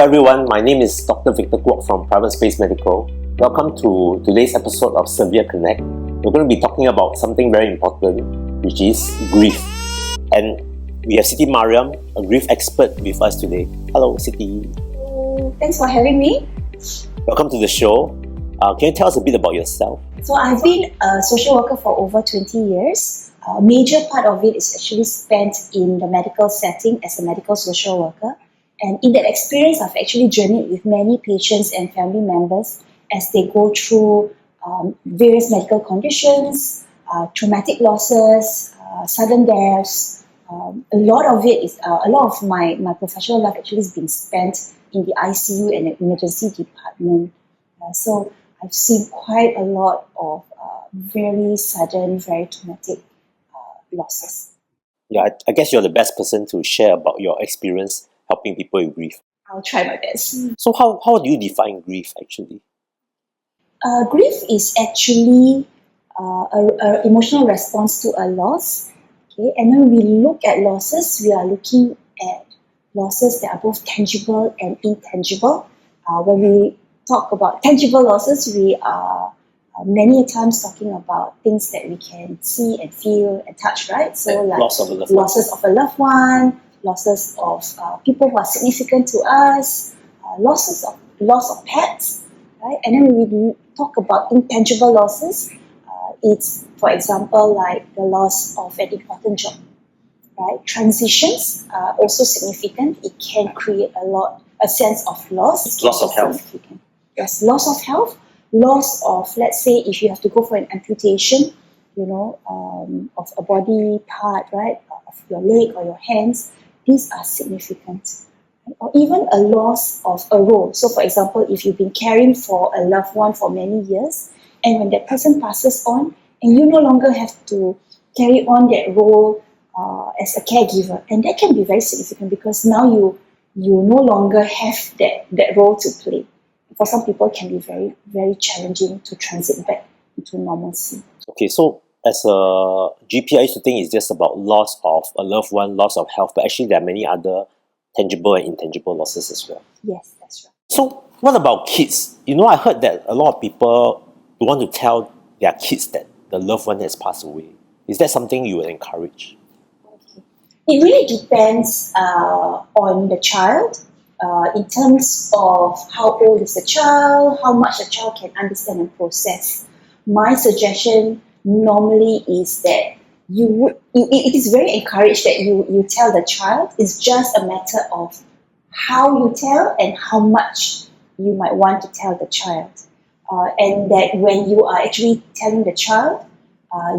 everyone, my name is Dr Victor Kwok from Private Space Medical. Welcome to today's episode of Severe Connect. We're going to be talking about something very important, which is grief. And we have Siti Mariam, a grief expert, with us today. Hello, Siti. Thanks for having me. Welcome to the show. Can you tell us a bit about yourself? So I've been a social worker for over 20 years. A major part of it is actually spent in the medical setting as a medical social worker. And in that experience, I've actually journeyed with many patients and family members as they go through various medical conditions, traumatic losses, sudden deaths. A lot of my professional life actually has been spent in the ICU and the emergency department. So I've seen quite a lot of very sudden, very traumatic losses. Yeah, I guess you're the best person to share about your experience helping people with grief. I'll try my best. So how do you define grief actually? Grief is actually an emotional response to a loss. Okay? And when we look at losses, we are looking at losses that are both tangible and intangible. When we talk about tangible losses, we are many times talking about things that we can see and feel and touch, right? So like losses of a loved one, losses of people who are significant to us, loss of pets, right? And then when we talk about intangible losses, it's, for example, like the loss of an important job, right? Transitions are also significant. It can create a sense of loss. Loss of health. Yes, loss of health, loss of, let's say, if you have to go for an amputation, of a body part, right, of your leg or your hands. These are significant. Or even a loss of a role. So, for example, if you've been caring for a loved one for many years, and when that person passes on, and you no longer have to carry on that role as a caregiver, and that can be very significant because now you no longer have that role to play. For some people, it can be very, very challenging to transit back into normalcy. Okay, so as a GP, I used to think it's just about loss of a loved one, loss of health, but actually there are many other tangible and intangible losses as well. Yes, that's right. So what about kids? I heard that a lot of people want to tell their kids that the loved one has passed away. Is that something you would encourage? Okay. It really depends on the child in terms of how old is the child, how much the child can understand and process. My suggestion normally is that it is very encouraged that you tell the child. It's just a matter of how you tell and how much you might want to tell the child. And that when you are actually telling the child,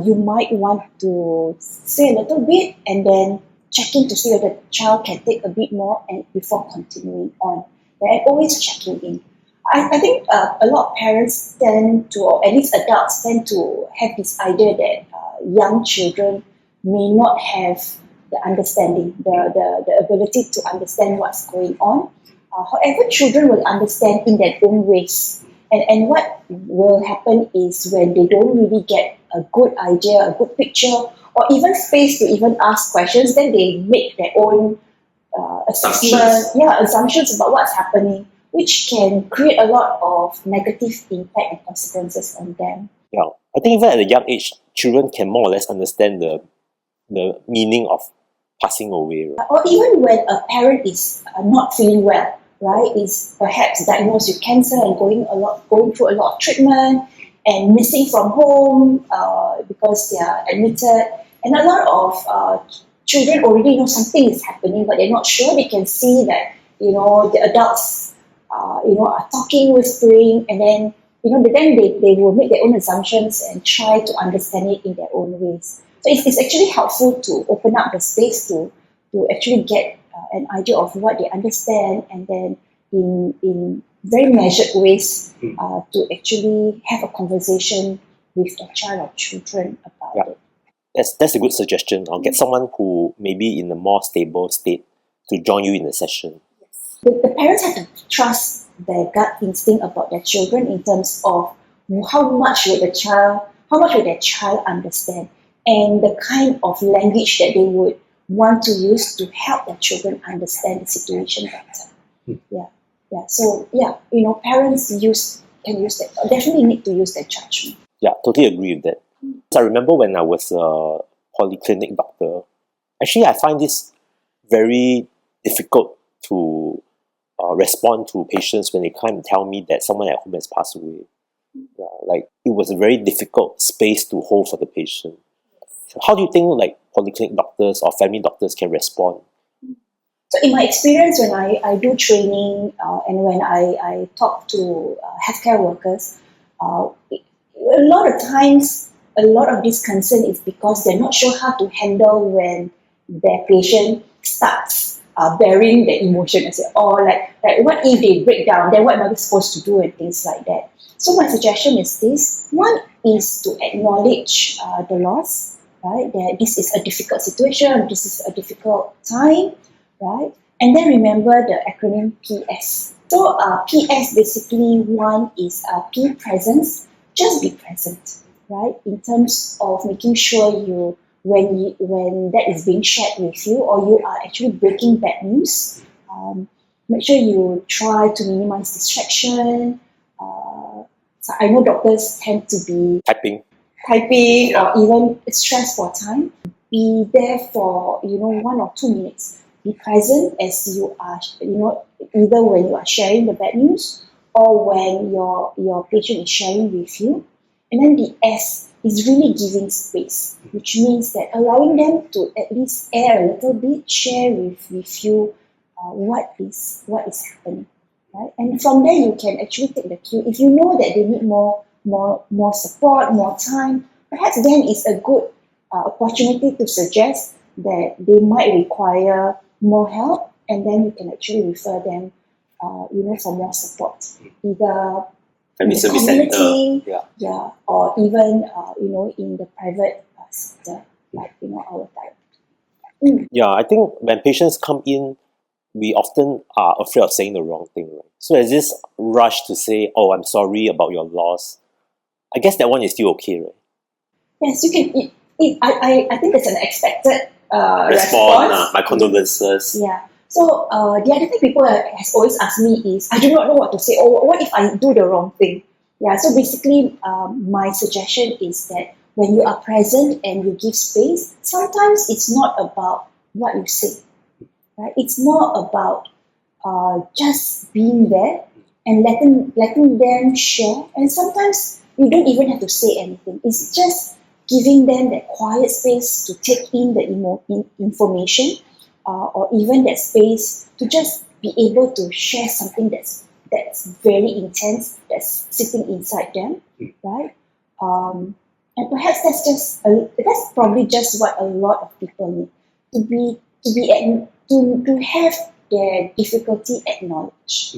you might want to say a little bit and then check in to see whether the child can take a bit more and before continuing on. And always checking in. I think a lot of parents tend to, or at least adults tend to have this idea that young children may not have the understanding, the ability to understand what's going on. However, children will understand in their own ways. And what will happen is when they don't really get a good idea, a good picture, or even space to even ask questions, then they make their own assumptions about what's happening, which can create a lot of negative impact and consequences on them. Yeah, I think even at a young age, children can more or less understand the meaning of passing away. Right? Or even when a parent is not feeling well, right, is perhaps diagnosed with cancer and going through a lot of treatment and missing from home because they are admitted. And a lot of children already know something is happening, but they're not sure. They can see that, the adults are talking, whispering, and then, they will make their own assumptions and try to understand it in their own ways. So it's actually helpful to open up the space to actually get an idea of what they understand, and then in very measured ways to actually have a conversation with their child or children about it. That's a good suggestion. I'll get someone who may be in a more stable state to join you in the session. Yes. The parents have to trust their gut instinct about their children in terms of how much would their child understand, and the kind of language that they would want to use to help their children understand the situation better. Yeah. So parents can use that. Definitely need to use that judgment. Yeah, totally agree with that. So I remember when I was a polyclinic doctor, actually I find this very difficult to respond to patients when they come and tell me that someone at home has passed away. Yeah, like it was a very difficult space to hold for the patient. How do you think like polyclinic doctors or family doctors can respond? So in my experience, when I do training and when I talk to healthcare workers, a lot of times, a lot of this concern is because they're not sure how to handle when their patient starts bearing the emotion, or like what if they break down, then what am I supposed to do and things like that. So my suggestion is this. One is to acknowledge the loss, right? That this is a difficult situation, this is a difficult time, right? And then remember the acronym PS. So PS basically, one is P, presence. Just be present, right? In terms of making sure when that is being shared with you, or you are actually breaking bad news, make sure you try to minimize distraction. So I know doctors tend to be Typing. or even stressed for time. Be there for 1 or 2 minutes. Be present as you are, either when you are sharing the bad news or when your patient is sharing with you. And then the S is really giving space, which means that allowing them to at least air a little bit, share with you what is happening, right? And from there you can actually take the cue. If you know that they need more support, more time, perhaps then it's a good opportunity to suggest that they might require more help, and then you can actually refer them, for more support, either in the community, or even in the private sector, like our type. Yeah, I think when patients come in, we often are afraid of saying the wrong thing, right? So there's this rush to say, "Oh, I'm sorry about your loss." I guess that one is still okay, right? Yes, you can. I think it's an expected Respond, response. my condolences. Yeah. So the other thing people has always asked me is, I do not know what to say, or what if I do the wrong thing? Yeah. So basically, my suggestion is that when you are present and you give space, sometimes it's not about what you say, right? It's more about just being there and letting them share. And sometimes you don't even have to say anything. It's just giving them that quiet space to take in the information, or even that space to just be able to share something that's very intense, that's sitting inside them, right? And perhaps that's probably just what a lot of people need, to have their difficulty acknowledged.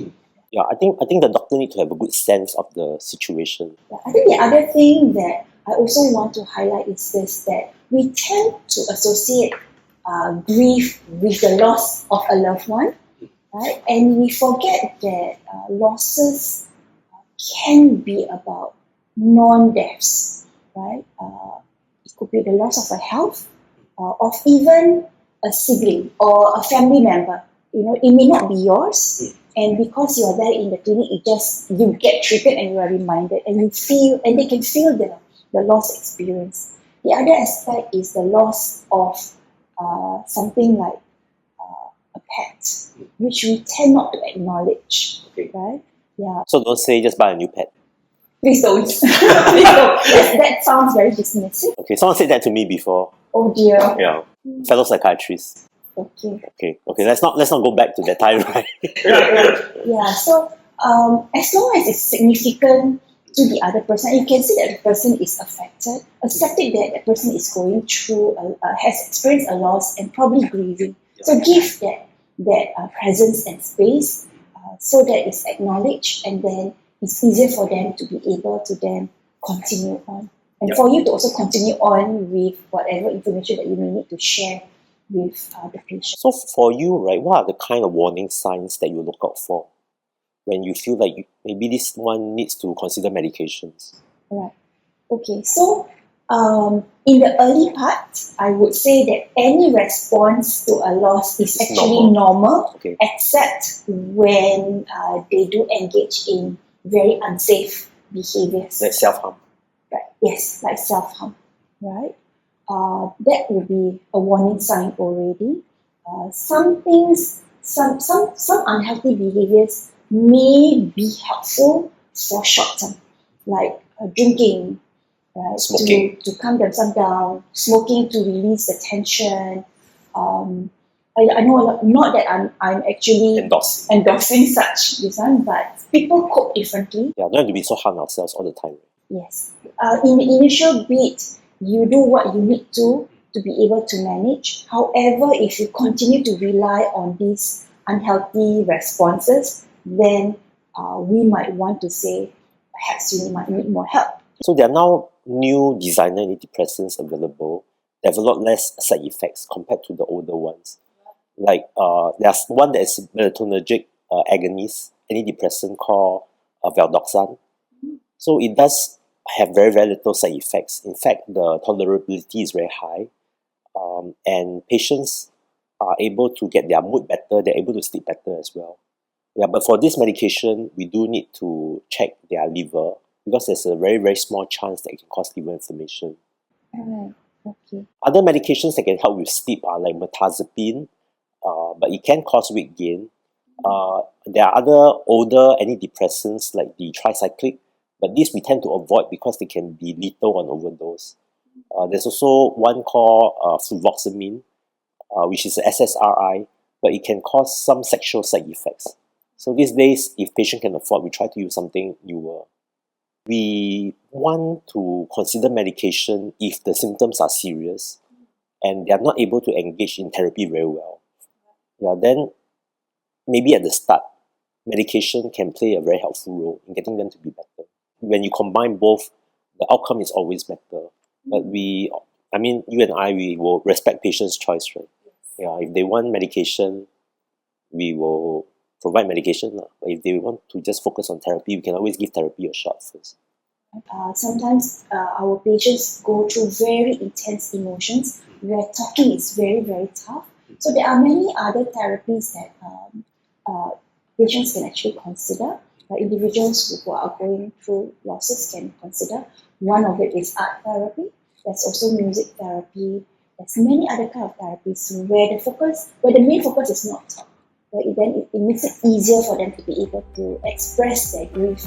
Yeah, I think the doctor needs to have a good sense of the situation. Yeah, I think the other thing that I also want to highlight is this, that we tend to associate grief with the loss of a loved one, right? And we forget that losses can be about non-deaths, right? It could be the loss of a health, of even a sibling or a family member. It may not be yours, and because you're there in the clinic, you get triggered and you are reminded, and they can feel the loss experience. The other aspect is the loss of something like a pet, which we tend not to acknowledge, right? Yeah. So don't say just buy a new pet. Please don't. Please don't. That sounds very dismissive. Okay, someone said that to me before. Oh dear. Yeah, fellow psychiatrist. Okay. Let's not go back to that time, right? Yeah. So as long as it's significant to the other person, you can see that the person is affected, accepting that the person is going through, has experienced a loss and probably grieving. So give that presence and space, so that it's acknowledged, and then it's easier for them to be able to then continue on. And for you to also continue on with whatever information that you may need to share with the patient. So for you, right, what are the kind of warning signs that you look out for when you feel like maybe this one needs to consider medications? Right. Okay. So In the early part, I would say that any response to a loss is It's actually normal, Okay. except when they do engage in very unsafe behaviors. Like self-harm. Right. Yes, like self-harm, right? That would be a warning sign already. Some things, some unhealthy behaviors may be helpful for short term, like drinking, right? Smoking. To calm themselves down, smoking to release the tension. I know not that I'm actually endorsing such this one, but people cope differently. Yeah, don't have to be so hard on ourselves all the time. Yes. In the initial bit, you do what you need to be able to manage. However, if you continue to rely on these unhealthy responses, then we might want to say perhaps you might need more help. So there are now new designer antidepressants available. They have a lot less side effects compared to the older ones. Like there's one that is melatonergic agonist antidepressant called valdoxan. So it does have very, very little side effects. In fact, the tolerability is very high, and patients are able to get their mood better. They're able to sleep better as well. Yeah, but for this medication, we do need to check their liver because there's a very, very small chance that it can cause liver inflammation. Alright, okay. Other medications that can help with sleep are like mirtazapine, but it can cause weight gain. There are other older antidepressants like the tricyclic, but these we tend to avoid because they can be lethal on overdose. There's also one called fluvoxamine, which is a SSRI, but it can cause some sexual side effects. So these days, if patient can afford, we try to use something newer. We want to consider medication if the symptoms are serious and they are not able to engage in therapy very well. Yeah, then maybe at the start, medication can play a very helpful role in getting them to be better. When you combine both, the outcome is always better. But you and I, we will respect patients' choice, right? Yeah, if they want medication, we will provide medication. But if they want to just focus on therapy, we can always give therapy a shot first. Sometimes our patients go through very intense emotions where talking is very, very tough. So there are many other therapies that patients can actually consider. Individuals who are going through losses can consider. One of it is art therapy. There's also music therapy. There's many other kind of therapies where the main focus is not talk. Then it makes it easier for them to be able to express their grief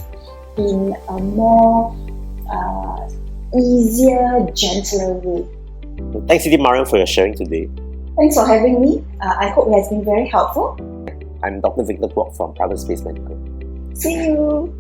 in a more easier, gentler way. Thanks, Siti Mariam, for your sharing today. Thanks for having me. I hope it has been very helpful. I'm Dr. Victor Kwok from Private Space Medical. See you.